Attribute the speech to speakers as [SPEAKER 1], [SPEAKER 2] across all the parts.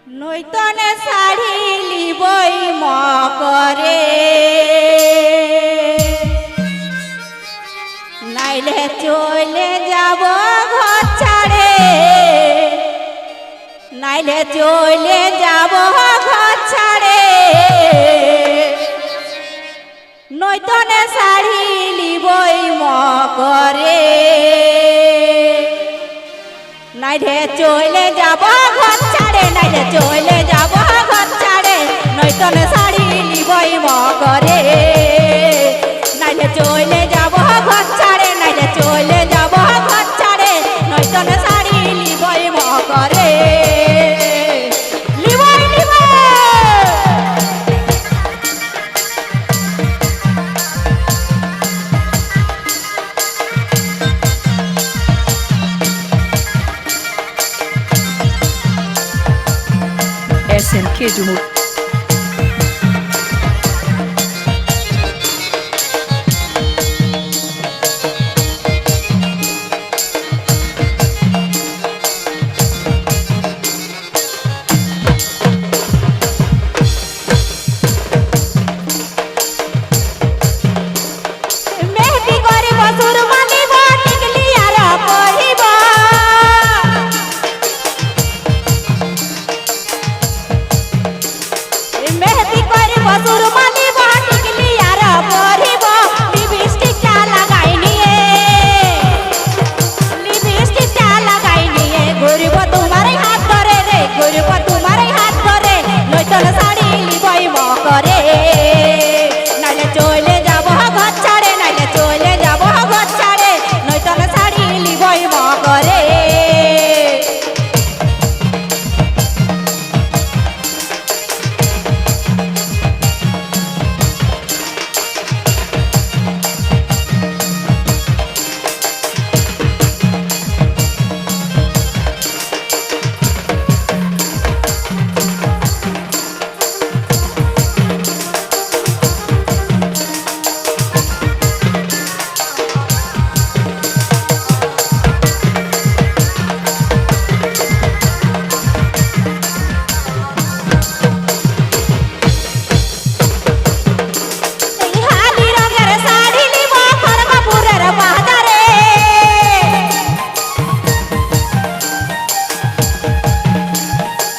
[SPEAKER 1] নৈতনে শাড়ি লিবই মকরে নাইলে চলে যাব ঘর ছাড়ে নাইলে চলে যাব ঘর ছাড়ে নৈতনে শাড়ি লিবই মকরে নাইলে চলে যাব ঘর ছাড়ে নাইলে চলে যাব ঘর ছাড়ে নৈতনে শাড়ি লিবই মকরে নাইলে চলে যাব ঘর ছাড়ে নাইলে চলে যাব ঘর ছাড়ে নৈতনে sari লিবই মকরে
[SPEAKER 2] SNK Jumur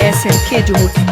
[SPEAKER 2] SNK Jumur